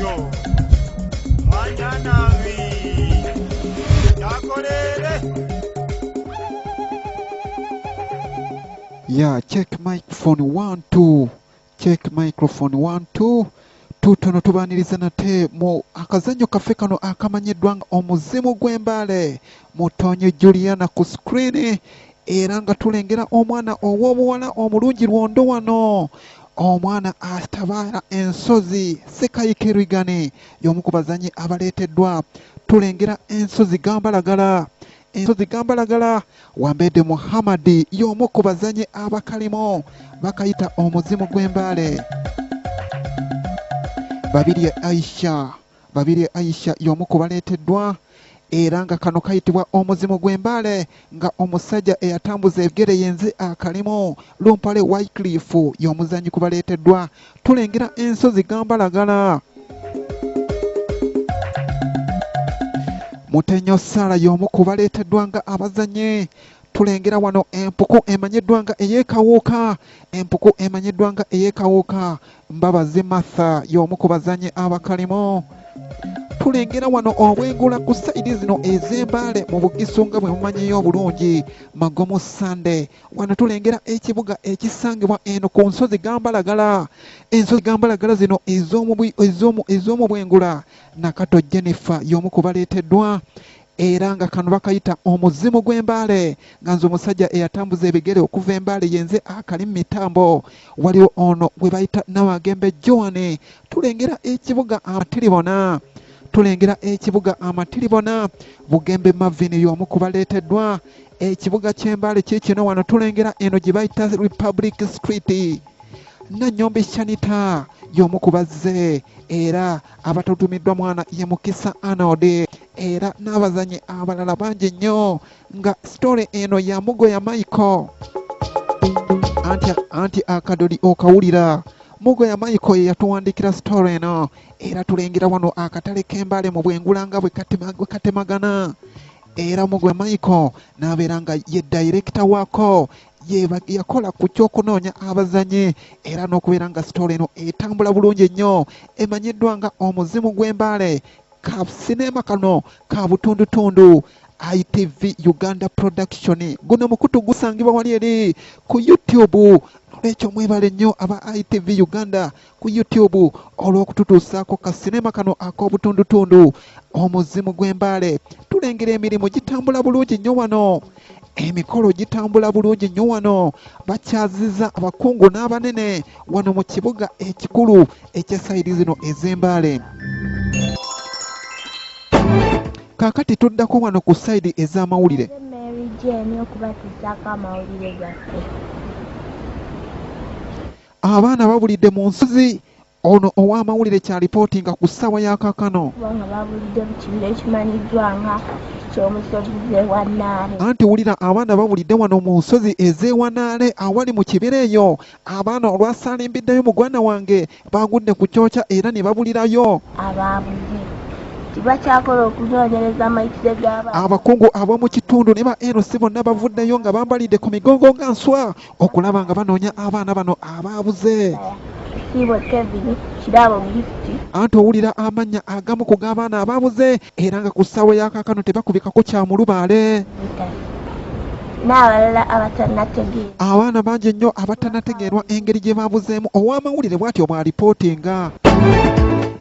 nnyo mwanyananvi yakolere. Yeah, check microphone 1 2. Check microphone 1 2. Tutono tubaniriza nate mu akazanyo kafe kano akamanyiddwa nga omuzimu gw'embaale. Mutonye Juliana ku screen era nga tulengera omwana ow'obuwala omulungi lwondo wano. Omwana atabaala ensozi sekayikirigane y'omu ku bazanyi abaleeteddwa. Tulengera ensozi gambalagala. Ensozi gambalagala Wambede Muhammadi y'omu ku bazanyi abakalimo bakayita omuzimu gw'embaale. Babiri Aisha y'omu ku baleeteddwa era nga kano kayitibwa omuzimu gw'embaale nga omusajja eyatambuza ebigere yenze akalimo Lumpale Wycliffe y'omuzanyi ku baleeteddwa. Tulengera ensozi gambalagala. Mutenyo Sala y'omu ku baleeteddwa nga abazanye. Tulengera wano empuku emanyiddwa nga eyeekawuuka. Empuku emanyiddwa nga eyeekawuuka. Mbabazi Martha y'omu ku bazanyi abakalimo. Tulengera wano obwengula ku sayidi zino ez'embaale mu Bugisu nga bwe mumanyiyo obulungi. Magomo Sande wano tulengera ekibuga ekisangibwa eno ku nsozi gambalagala. Ensozi gambalagala zino ez'omu bwengula. Nakato Jennifer y'omu ku baleeteddwa era nga kano bakayita omuzimu gw'embaale nga nze omusajja eyatambuza ebigere okuva embaale yenze akali mu mitambo. Waliwo ono gwe bayita Nawagembe Joane. Tulengera ekibuga Amatiribona. Bugembe Marvin y'omu ku baleeteddwa. Ekibuga ky'embaale kiikino wano tulengera eno gye bayita Republic Street. Nanyombe Shanita y'omu ku bazze era abatutumiddwa mwana ye Mukisa Arnold era n'abazanyi abalala bangi nnyo nga story eno ya Mugo ya Michael. Anti akadoli okawulira. Mugo ya Michael ye yatuwandikira story eno era tulengera wano akatale k'embaale mu bwengula nga bwe katemagana. Era Mugo ya Michael n'abeera nga ye director waako yakola ku ky'okunoonya abazanyi era n'okubeera nga story eno etambula bulungi nnyo. Emanyiddwa nga omuzimu gw'embaale ka sinema kano ka butundutundu. ITV Uganda Production guno mukutu gusangibwa wali eri ku YouTube. Ekyo mwebale nnyo aba ITV Uganda ku YouTube olw'okututuusaako ka sinema kano ak'obutundutundu omuzimu gw'embaale. Tulengera emirimu gitambula bulungi nnyo wano. Emikolo gitambula bulungi nnyo wano. Bakyazizza abakungu n'abanene wano mu kibuga ekikulu eky'esayidi zino ez'embaale. Kaakati tuddako wano ku sayidi ez'amawulire. Abaana babulidde mu nsozi. Ono ow'amawulire ky'alipootinga ku ssaawa ya kaakano. Anti wulira abaana babulidde wano mu nsozi ez'ewanaale awali mu kibira eyo. Abaana olwasalimbiddeyo mugwana wange bagudde ku kyokya era ne babulirayo. Abakungu ab'omu kitundu ne ba NC bonna bavuddeyo nga bambalidde ku migongo nga nswa okulaba nga banoonya abaana bano abaabuze. Anti owulira amannya agamu ku g'abaana abaabuze era nga ku ssaawa ya kaakano tebakubikako kya mulubaale. Abaana bangi nnyo abatannategeerwa engeri gye baabuzeemu. Ow'amawulire bw'atyo bw'alipootinga.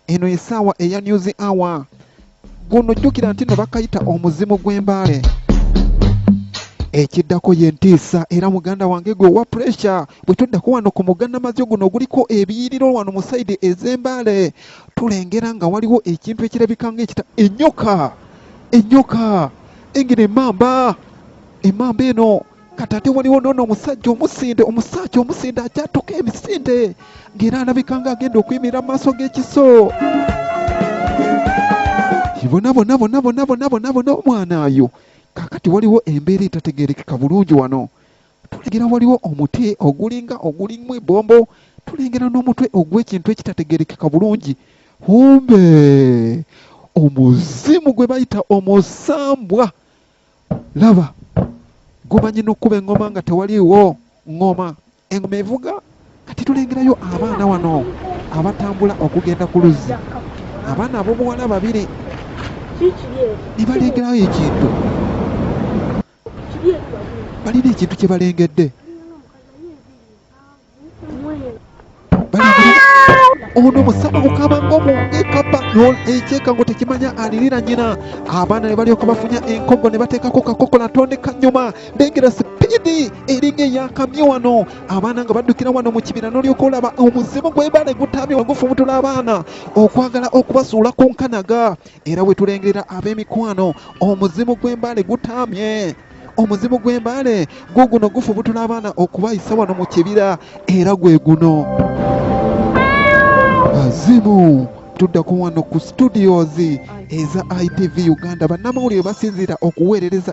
Eno essaawa eya News Hour. Guno jjukira nti no bakayita omuzimu gw'embaale. Ekiddako ye Entiisa era muganda wange gwe wa pressure. Bwe tuddako wano ku muganda mazyo guno guliko ebiyiriro wano mu sayidi ez'embaale. Tulengera nga waliwo ekintu ekirabika ng'ekita enyoka engeri emmamba eno kati ate waliwo noono omusajja omusinde akyatuka emisinde ng'era alabika ng'agenda okuyimirira mu maaso g'ekiso. Bonna omwana ayo. Kakati waliwo embeera etategeerekeka bulungi wano. Tulengera waliwo omuti ogulimu ebbombo. Tulengera n'omutwe ogw'ekintu ekitategeerekeka bulungi. Humbe omuzimu gwe bayita omusambwa. Laba gumanyi n'okkuba engoma nga tewaliiwo ngoma. Engoma evuga. Kati tulengerayo abaana wano abatambula okugenda ku luzzi. abaana ab'obuwala babiri ne balengerayo ekintu balina ekintu kye balengedde ono omusama bukaba ng'omungekaba ekyeka ngo tekimanya alirira nnyina abaana ne balyoka bafunya enkogo ne bateekako kakokola ntonde kanyuma ndengera sipiidi eringa eyakamye wano abaana nga baddukira wano mu kibira n'olyoka olaba omuzimu gw'ebbale gutamye wagufubutula abaana okwagala okubasuula ku nkanaga era bwe tulengerera ab'emikwano omuzimu gw'embale gutamye omuzimu gw'embale guguno gufubutula abaana okubayisa wano mu kibira era gwe guno Azimu tuddako wano ku studios eza ITV Uganda bannamawulire basinzira okuweerereza